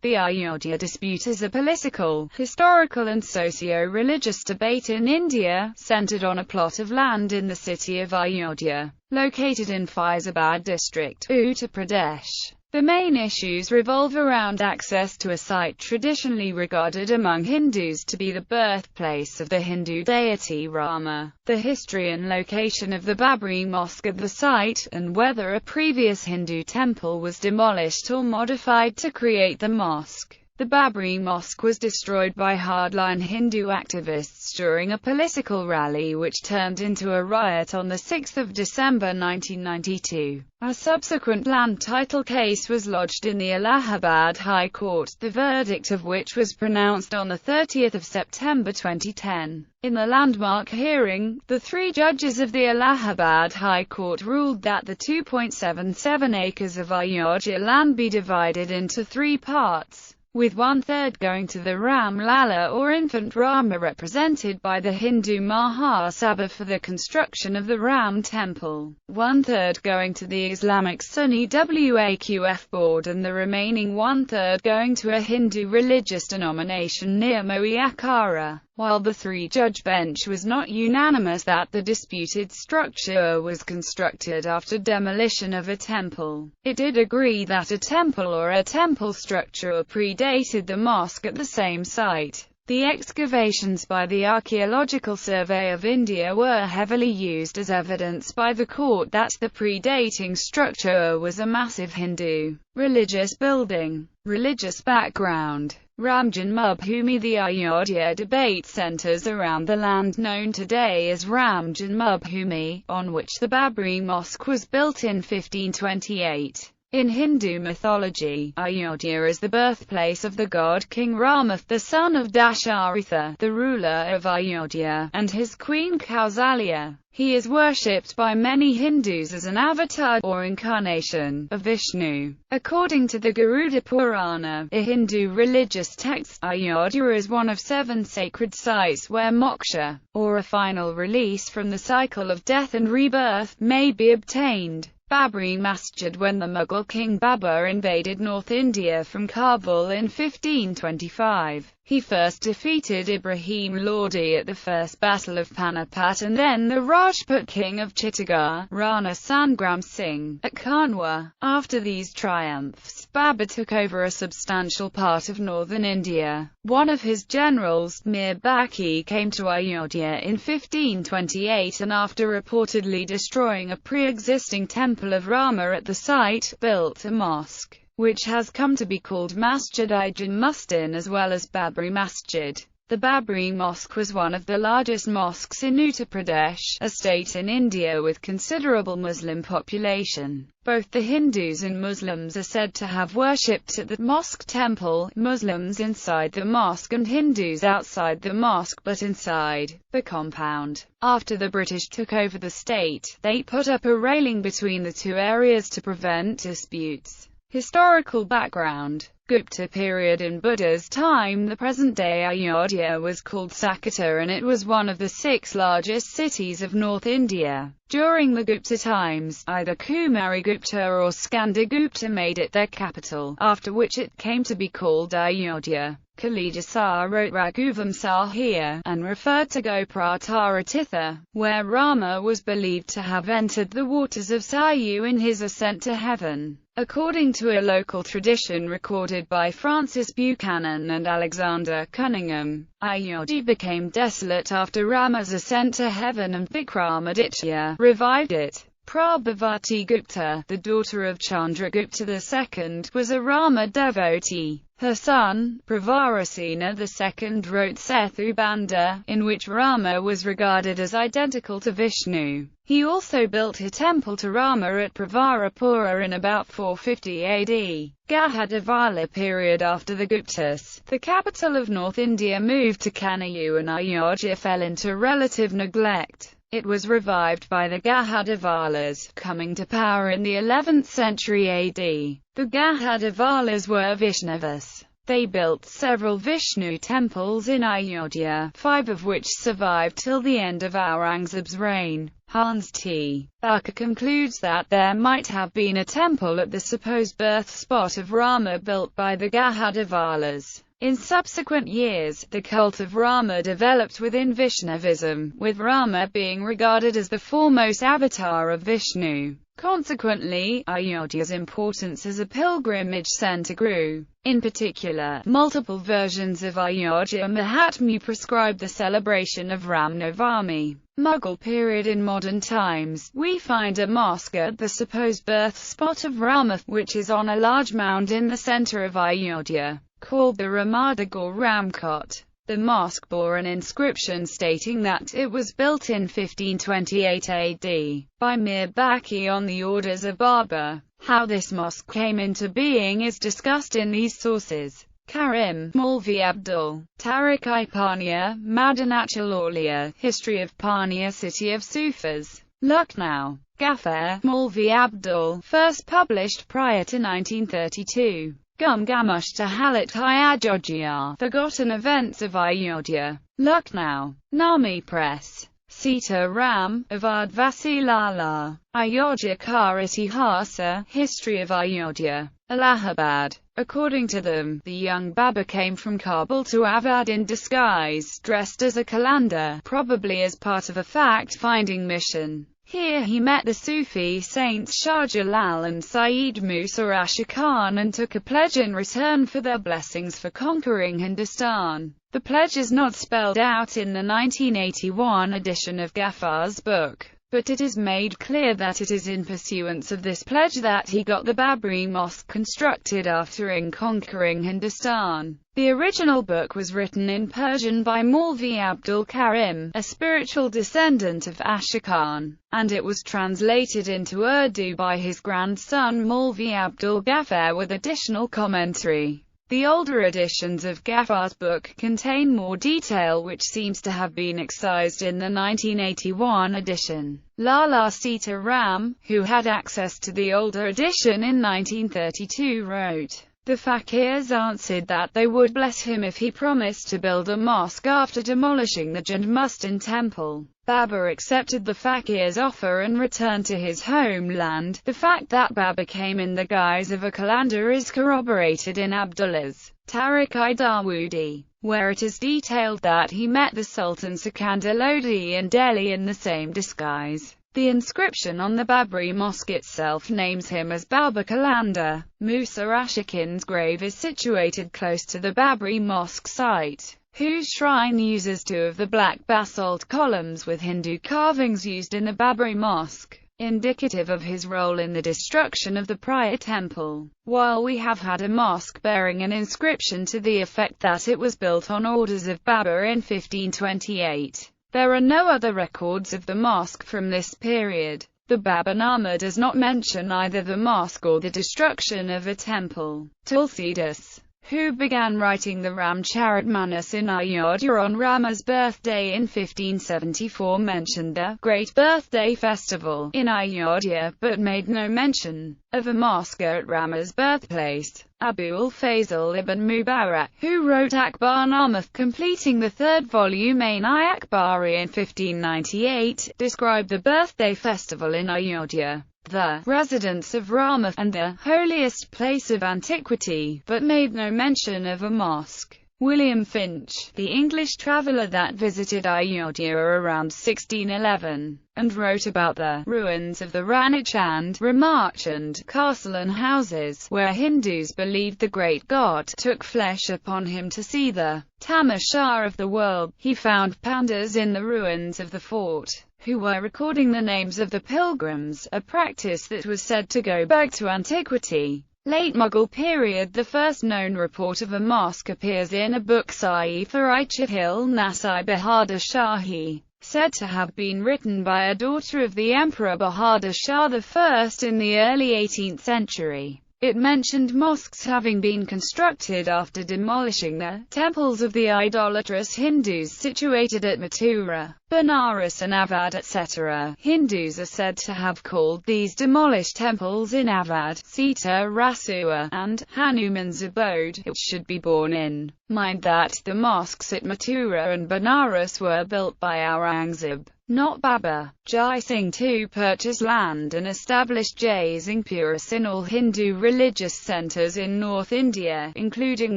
The Ayodhya dispute is a political, historical and socio-religious debate in India, centered on a plot of land in the city of Ayodhya, located in Faizabad district, Uttar Pradesh. The main issues revolve around access to a site traditionally regarded among Hindus to be the birthplace of the Hindu deity Rama, the history and location of the Babri Mosque at the site, and whether a previous Hindu temple was demolished or modified to create the mosque. The Babri Mosque was destroyed by hardline Hindu activists during a political rally which turned into a riot on 6 December 1992. A subsequent land title case was lodged in the Allahabad High Court, the verdict of which was pronounced on 30 September 2010. In the landmark hearing, the three judges of the Allahabad High Court ruled that the 2.77 acres of Ayodhya land be divided into three parts, with one-third going to the Ram Lalla or infant Rama represented by the Hindu Mahasabha for the construction of the Ram temple, one-third going to the Islamic Sunni Waqf board and the remaining one-third going to a Hindu religious denomination near Moe-Akhara. While the three-judge bench was not unanimous that the disputed structure was constructed after demolition of a temple, it did agree that a temple or a temple structure predated the mosque at the same site. The excavations by the Archaeological Survey of India were heavily used as evidence by the court that the predating structure was a massive Hindu religious building. Religious background. Ram Janmabhoomi. The Ayodhya debate centers around the land known today as Ram Janmabhoomi, on which the Babri Mosque was built in 1528. In Hindu mythology, Ayodhya is the birthplace of the god King Rama, the son of Dasharatha, the ruler of Ayodhya, and his queen Kausalya. He is worshipped by many Hindus as an avatar, or incarnation, of Vishnu. According to the Garuda Purana, a Hindu religious text, Ayodhya is one of 7 sacred sites where moksha, or a final release from the cycle of death and rebirth, may be obtained. Babri Masjid. When the Mughal king Babur invaded North India from Kabul in 1525, he first defeated Ibrahim Lodi at the First Battle of Panipat and then the Rajput king of Chittagong, Rana Sangram Singh, at Kanwa. After these triumphs, Babur took over a substantial part of northern India. One of his generals, Mir Baqi, came to Ayodhya in 1528 and after reportedly destroying a pre-existing temple of Rama at the site, built a mosque, which has come to be called Masjid-i-Janmustin as well as Babri Masjid. The Babri Mosque was one of the largest mosques in Uttar Pradesh, a state in India with considerable Muslim population. Both the Hindus and Muslims are said to have worshipped at the mosque temple, Muslims inside the mosque and Hindus outside the mosque but inside the compound. After the British took over the state, they put up a railing between the two areas to prevent disputes. Historical background. Gupta period. In Buddha's time, the present-day Ayodhya was called Sakata and it was one of the 6 largest cities of North India. During the Gupta times, either Kumarigupta or Skandargupta made it their capital, after which it came to be called Ayodhya. Kalidasa wrote Raghuvamsa here, and referred to Goprataratirtha, where Rama was believed to have entered the waters of Sayu in his ascent to heaven. According to a local tradition recorded by Francis Buchanan and Alexander Cunningham, Ayodhya became desolate after Rama's ascent to heaven and Vikramaditya revived it. Prabhavati Gupta, the daughter of Chandragupta II, was a Rama devotee. Her son, Pravarasena II, wrote Sethubandha, in which Rama was regarded as identical to Vishnu. He also built a temple to Rama at Pravarapura in about 450 AD. Gahadavala period. After the Guptas, the capital of North India moved to Kanayu and Ayodhya fell into relative neglect. It was revived by the Gahadavalas, coming to power in the 11th century AD. The Gahadavalas were Vaishnavas. They built several Vishnu temples in Ayodhya, 5 of which survived till the end of Aurangzeb's reign. Hans T. Barker concludes that there might have been a temple at the supposed birth spot of Rama built by the Gahadavalas. In subsequent years, the cult of Rama developed within Vaishnavism, with Rama being regarded as the foremost avatar of Vishnu. Consequently, Ayodhya's importance as a pilgrimage center grew. In particular, multiple versions of Ayodhya Mahatmya prescribe the celebration of Ram Navami. Mughal period. In modern times, we find a mosque at the supposed birth spot of Rama, which is on a large mound in the center of Ayodhya, called the Ramadagor Ramkot. The mosque bore an inscription stating that it was built in 1528 AD, by Mir Baqi on the orders of Babur. How this mosque came into being is discussed in these sources. Karim, Maulvi Abdul, Tariq-i Pania, Madanachal Aulia, History of Pania, City of Sufis, Lucknow. Ghaffar, Maulvi Abdul, first published prior to 1932. Gumgamushta Halat-i Ayodhya, Forgotten Events of Ayodhya, Lucknow. Nami Press. Sita Ram, Avad Vasilala, Ayodhya Ka Itihasa, History of Ayodhya, Allahabad. According to them, the young Babur came from Kabul to Awadh in disguise, dressed as a Qalandar, probably as part of a fact-finding mission. Here he met the Sufi saints Shah Jalal and Sayyid Musa Asha Khan and took a pledge in return for their blessings for conquering Hindustan. The pledge is not spelled out in the 1981 edition of Ghaffar's book, but it is made clear that it is in pursuance of this pledge that he got the Babri Mosque constructed after conquering Hindustan. The original book was written in Persian by Maulvi Abdul Karim, a spiritual descendant of Asha Khan, and it was translated into Urdu by his grandson Maulvi Abdul Ghaffar with additional commentary. The older editions of Ghaffar's book contain more detail which seems to have been excised in the 1981 edition. Lala Sita Ram, who had access to the older edition in 1932, wrote, "The fakirs answered that they would bless him if he promised to build a mosque after demolishing the Janmastan temple. Babur accepted the fakir's offer and returned to his homeland. The fact that Babur came in the guise of a Qalandar is corroborated in Abdullah's Tariq-i Dawoodi, where it is detailed that he met the Sultan Sikandar Lodi in Delhi in the same disguise. The inscription on the Babri Mosque itself names him as Babur Qalandar. Musa Ashakin's grave is situated close to the Babri Mosque site, whose shrine uses 2 of the black basalt columns with Hindu carvings used in the Babri Mosque, indicative of his role in the destruction of the prior temple. While we have had a mosque bearing an inscription to the effect that it was built on orders of Babur in 1528, there are no other records of the mosque from this period. The Baburnama does not mention either the mosque or the destruction of a temple. Tulsidas, who began writing the Ramcharitmanas in Ayodhya on Rama's birthday in 1574, mentioned the Great Birthday Festival in Ayodhya, but made no mention of a mosque at Rama's birthplace. Abul Fazl ibn Mubarak, who wrote Akbarnama, completing the 3rd volume Ain-i Akbari in 1598, described the birthday festival in Ayodhya, the residence of Rama, and the holiest place of antiquity, but made no mention of a mosque. William Finch, the English traveller that visited Ayodhya around 1611, and wrote about the ruins of the Ranachand, Ramachand castle and houses, where Hindus believed the great god took flesh upon him to see the tamasha of the world. He found pandas in the ruins of the fort, who were recording the names of the pilgrims, a practice that was said to go back to antiquity. Late Mughal period. The first known report of a mosque appears in a book Saif-i Chahil Nasai Bahadur Shahi, said to have been written by a daughter of the Emperor Bahadur Shah I in the early 18th century. It mentioned mosques having been constructed after demolishing the temples of the idolatrous Hindus situated at Mathura, Benares and Awadh etc. Hindus are said to have called these demolished temples in Awadh, Sita Rasua, and Hanuman's abode, which should be borne in mind that the mosques at Mathura and Benares were built by Aurangzeb, not Baba Jai Singh, to purchase land and establish Jai Singh Puras in all Hindu religious centres in North India, including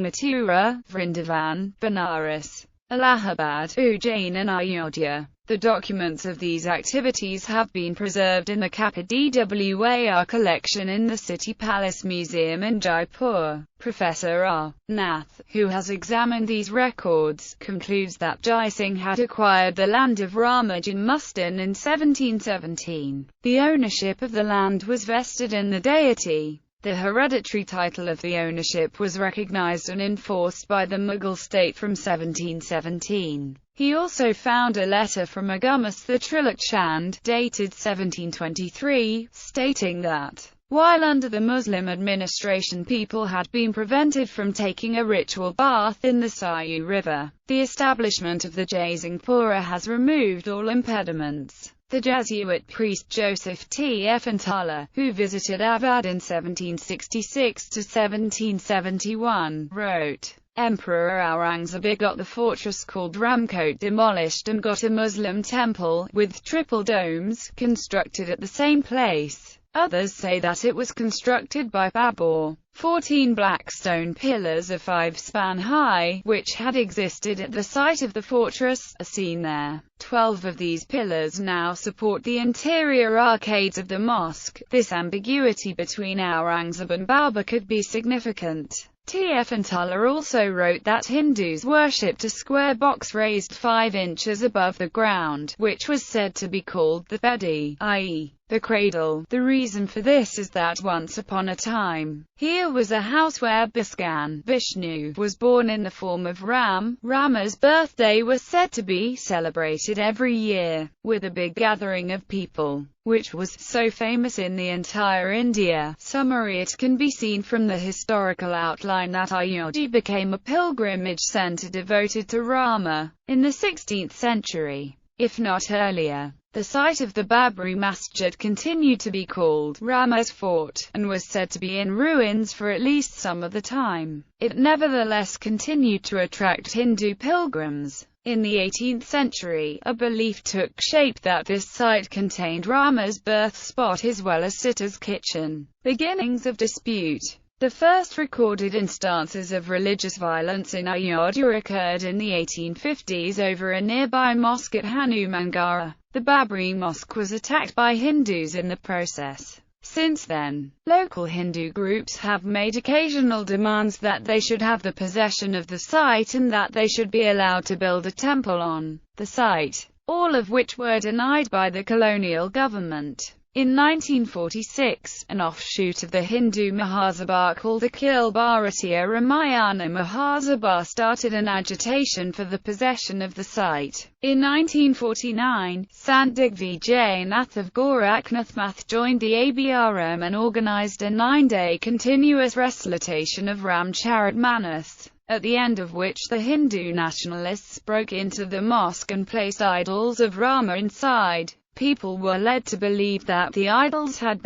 Mathura, Vrindavan, Benares, Allahabad, Ujjain and Ayodhya. The documents of these activities have been preserved in the KPDWAR collection in the City Palace Museum in Jaipur. Professor R. Nath, who has examined these records, concludes that Jai Singh had acquired the land of Ramajan Mustan in 1717. The ownership of the land was vested in the deity. The hereditary title of the ownership was recognized and enforced by the Mughal state from 1717. He also found a letter from Agumas the Trilok Chand, dated 1723, stating that, while under the Muslim administration people had been prevented from taking a ritual bath in the Sayu River, the establishment of the Jai Singh Pura has removed all impediments. The Jesuit priest Joseph T. Effenthala, who visited Awadh in 1766 to 1771, wrote, Emperor Aurangzeb got the fortress called Ramkot demolished and got a Muslim temple, with triple domes, constructed at the same place. Others say that it was constructed by Babur. 14 black stone pillars of 5 span high, which had existed at the site of the fortress, are seen there. 12 of these pillars now support the interior arcades of the mosque. This ambiguity between Aurangzeb and Babur could be significant. T. Effenthala also wrote that Hindus worshipped a square box raised 5 inches above the ground, which was said to be called the bedi, i.e., the cradle. The reason for this is that once upon a time, here was a house where Bhagwan Vishnu was born in the form of Ram. Rama's birthday was said to be celebrated every year, with a big gathering of people, which was so famous in the entire India. Summary: it can be seen from the historical outline that Ayodhya became a pilgrimage centre devoted to Rama in the 16th century, if not earlier. The site of the Babri Masjid continued to be called Rama's Fort, and was said to be in ruins for at least some of the time. It nevertheless continued to attract Hindu pilgrims. In the 18th century, a belief took shape that this site contained Rama's birth spot as well as Sita's kitchen. Beginnings of dispute. The first recorded instances of religious violence in Ayodhya occurred in the 1850s over a nearby mosque at Hanumangara. The Babri Mosque was attacked by Hindus in the process. Since then, local Hindu groups have made occasional demands that they should have the possession of the site and that they should be allowed to build a temple on the site, all of which were denied by the colonial government. In 1946, an offshoot of the Hindu Mahasabha called Akhil Bharatiya Ramayana Mahasabha started an agitation for the possession of the site. In 1949, Sant Digvijay Nath of Gorakhnath joined the ABRM and organized a 9-day continuous recitation of Ramcharitmanas, at the end of which the Hindu nationalists broke into the mosque and placed idols of Rama inside. People were led to believe that the idols had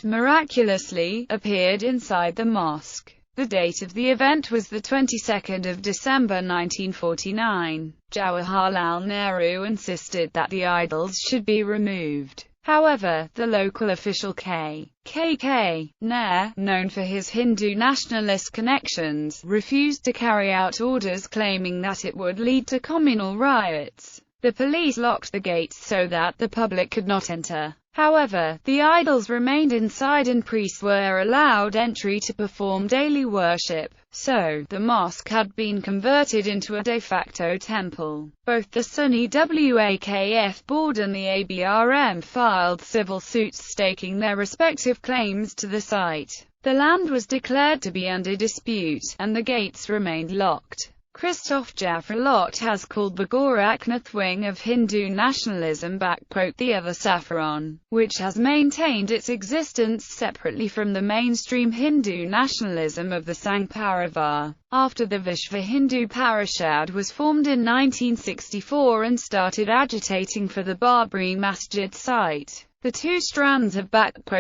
miraculously appeared inside the mosque. The date of the event was the 22nd of December 1949. Jawaharlal Nehru insisted that the idols should be removed. However, the local official K.K. Nair, known for his Hindu nationalist connections, refused to carry out orders claiming that it would lead to communal riots. The police locked the gates so that the public could not enter. However, the idols remained inside and priests were allowed entry to perform daily worship. So, the mosque had been converted into a de facto temple. Both the Sunni Waqf board and the ABRM filed civil suits staking their respective claims to the site. The land was declared to be under dispute, and the gates remained locked. Christoph Jaffrelot has called the Gorakhnath wing of Hindu nationalism the other Saffron, which has maintained its existence separately from the mainstream Hindu nationalism of the Sangh Parivar. After the Vishva Hindu Parishad was formed in 1964 and started agitating for the Babri Masjid site, the two strands of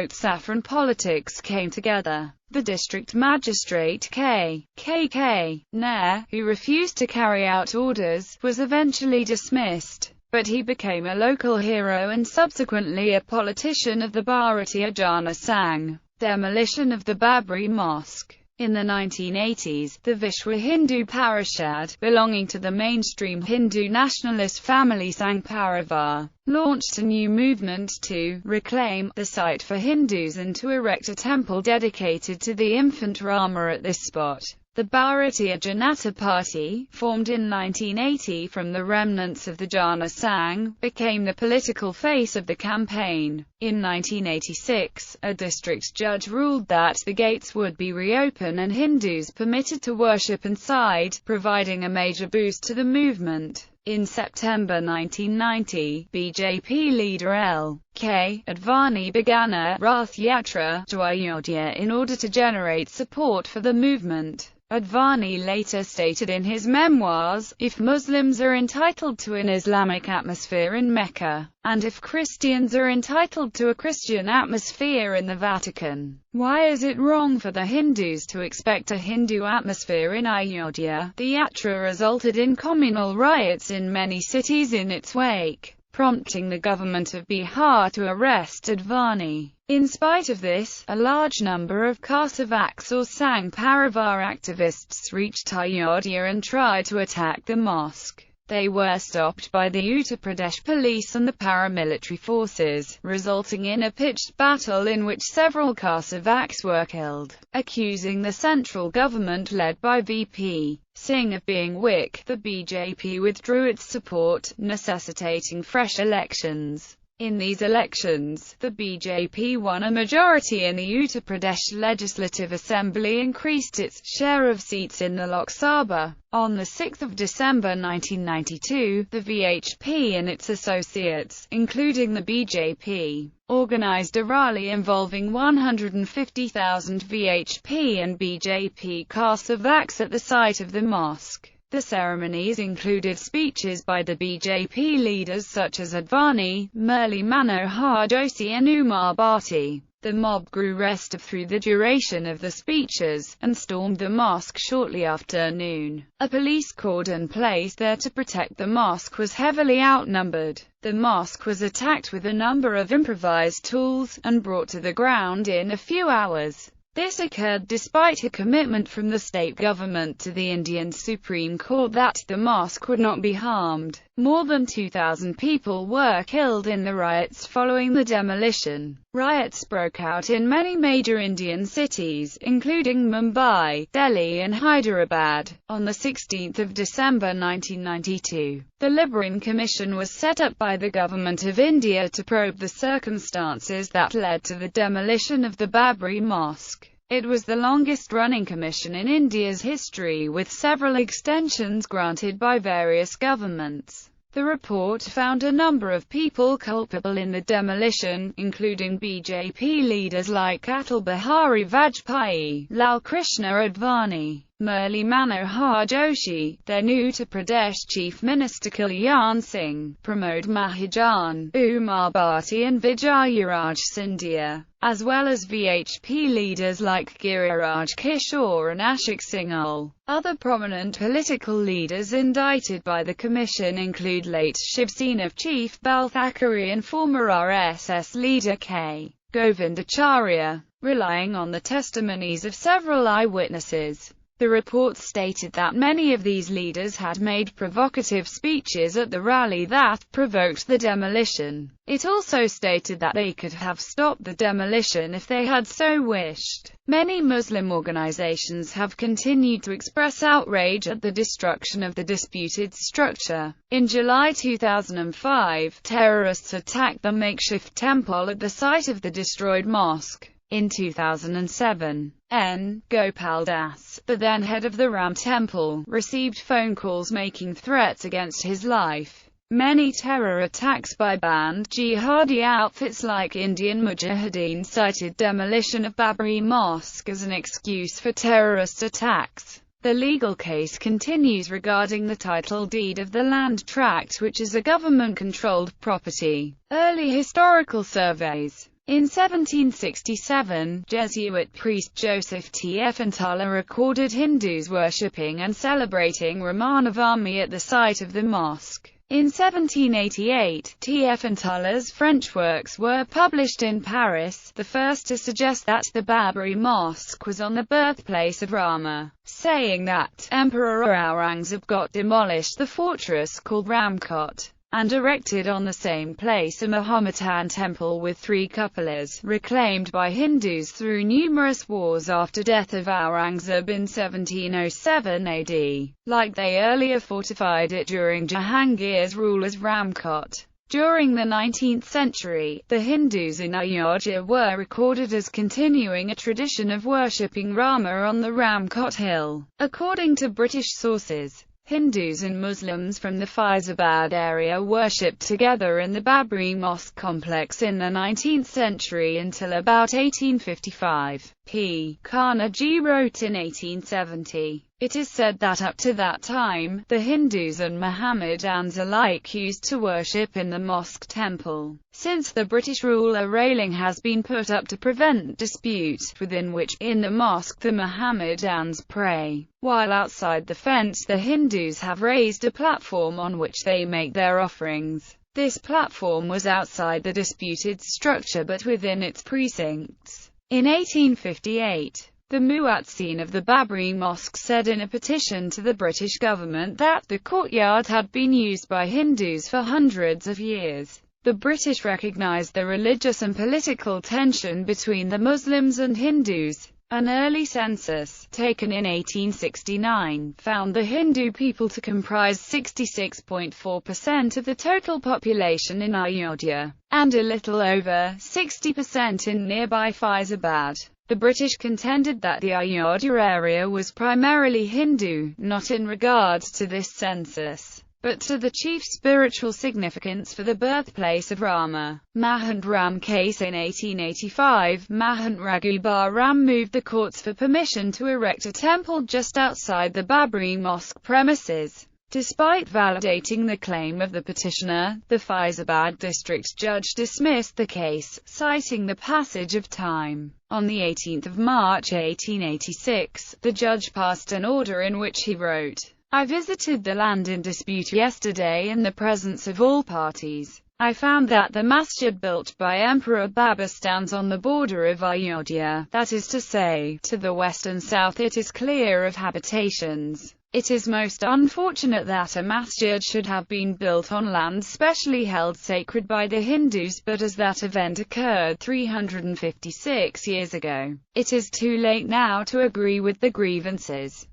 Saffron politics came together. The district magistrate K.K. Nair, who refused to carry out orders, was eventually dismissed, but he became a local hero and subsequently a politician of the Bharatiya Jana Sangh. Demolition of the Babri Mosque. In the 1980s, the Vishwa Hindu Parishad, belonging to the mainstream Hindu nationalist family Sangh Parivar, launched a new movement to reclaim the site for Hindus and to erect a temple dedicated to the infant Rama at this spot. The Bharatiya Janata Party, formed in 1980 from the remnants of the Jana Sangh, became the political face of the campaign. In 1986, a district judge ruled that the gates would be reopened and Hindus permitted to worship inside, providing a major boost to the movement. In September 1990, BJP leader L.K. Advani began a Rath Yatra to Ayodhya in order to generate support for the movement. Advani later stated in his memoirs, "If Muslims are entitled to an Islamic atmosphere in Mecca, and if Christians are entitled to a Christian atmosphere in the Vatican, why is it wrong for the Hindus to expect a Hindu atmosphere in Ayodhya?" The yatra resulted in communal riots in many cities in its wake, prompting the government of Bihar to arrest Advani. In spite of this, a large number of Kasavaks or Sangh Parivar activists reached Ayodhya and tried to attack the mosque. They were stopped by the Uttar Pradesh police and the paramilitary forces, resulting in a pitched battle in which several Kasavaks were killed. Accusing the central government led by VP Singh of being weak, the BJP withdrew its support, necessitating fresh elections. In these elections, the BJP won a majority in the Uttar Pradesh Legislative Assembly, increased its share of seats in the Lok Sabha. On 6 December 1992, the VHP and its associates, including the BJP, organized a rally involving 150,000 VHP and BJP Kasavaks at the site of the mosque. The ceremonies included speeches by the BJP leaders such as Advani, Murli Manohar Joshi and Umar Bharti. The mob grew restive through the duration of the speeches, and stormed the mosque shortly after noon. A police cordon placed there to protect the mosque was heavily outnumbered. The mosque was attacked with a number of improvised tools, and brought to the ground in a few hours. This occurred despite a commitment from the state government to the Indian Supreme Court that the mosque would not be harmed. More than 2,000 people were killed in the riots following the demolition. Riots broke out in many major Indian cities, including Mumbai, Delhi and Hyderabad. On 16 December 1992, the Liberin Commission was set up by the Government of India to probe the circumstances that led to the demolition of the Babri Mosque. It was the longest-running commission in India's history, with several extensions granted by various governments. The report found a number of people culpable in the demolition, including BJP leaders like Atal Bihari Vajpayee, Lal Krishna Advani, Murli Manohar Joshi, then Uttar Pradesh Chief Minister Kalyan Singh, Pramod Mahajan, Umar Bharti and Vijayaraj Scindia, as well as VHP leaders like Giriraj Kishore and Ashok Singhal. Other prominent political leaders indicted by the commission include late Shiv Sena chief Bal Thackeray and former RSS leader K. Govindacharya. Relying on the testimonies of several eyewitnesses, the report stated that many of these leaders had made provocative speeches at the rally that provoked the demolition. It also stated that they could have stopped the demolition if they had so wished. Many Muslim organizations have continued to express outrage at the destruction of the disputed structure. In July 2005, terrorists attacked the makeshift temple at the site of the destroyed mosque. In 2007, N. Gopal Das, the then head of the Ram Temple, received phone calls making threats against his life. Many terror attacks by banned jihadi outfits like Indian Mujahideen cited demolition of Babri Mosque as an excuse for terrorist attacks. The legal case continues regarding the title deed of the land tract, which is a government-controlled property. Early historical surveys. In 1767, Jesuit priest Joseph Tiefenthaler recorded Hindus worshipping and celebrating Ramanavami at the site of the mosque. In 1788, Tiefenthaler's French works were published in Paris, the first to suggest that the Babri Mosque was on the birthplace of Rama, saying that Emperor Aurangzeb demolished the fortress called Ramkot, and erected on the same place a Mahometan temple with 3 cupolas, reclaimed by Hindus through numerous wars after death of Aurangzeb in 1707 AD, like they earlier fortified it during Jahangir's rule as Ramkot. During the 19th century, the Hindus in Ayodhya were recorded as continuing a tradition of worshipping Rama on the Ramkot hill. According to British sources, Hindus and Muslims from the Faizabad area worshipped together in the Babri Mosque complex in the 19th century until about 1855. P. Carnegie wrote in 1870, "It is said that up to that time, the Hindus and Mohammedans alike used to worship in the mosque temple. Since the British rule, a railing has been put up to prevent dispute, within which, in the mosque, the Mohammedans pray, while outside the fence the Hindus have raised a platform on which they make their offerings. This platform was outside the disputed structure but within its precincts." In 1858, the muezzin of the Babri Mosque said in a petition to the British government that the courtyard had been used by Hindus for hundreds of years. The British recognized the religious and political tension between the Muslims and Hindus. An early census, taken in 1869, found the Hindu people to comprise 66.4% of the total population in Ayodhya, and a little over 60% in nearby Faizabad. The British contended that the Ayodhya area was primarily Hindu, not in regards to this census, but to the chief spiritual significance for the birthplace of Rama. Mahant Ram case. In 1885, Mahant Raghubar Ram moved the courts for permission to erect a temple just outside the Babri Mosque premises. Despite validating the claim of the petitioner, the Faizabad district judge dismissed the case, citing the passage of time. On the 18th of March 1886, the judge passed an order in which he wrote, "I visited the land in dispute yesterday in the presence of all parties. I found that the masjid built by Emperor Babur stands on the border of Ayodhya, that is to say, to the west and south it is clear of habitations. It is most unfortunate that a masjid should have been built on land specially held sacred by the Hindus, but as that event occurred 356 years ago, it is too late now to agree with the grievances.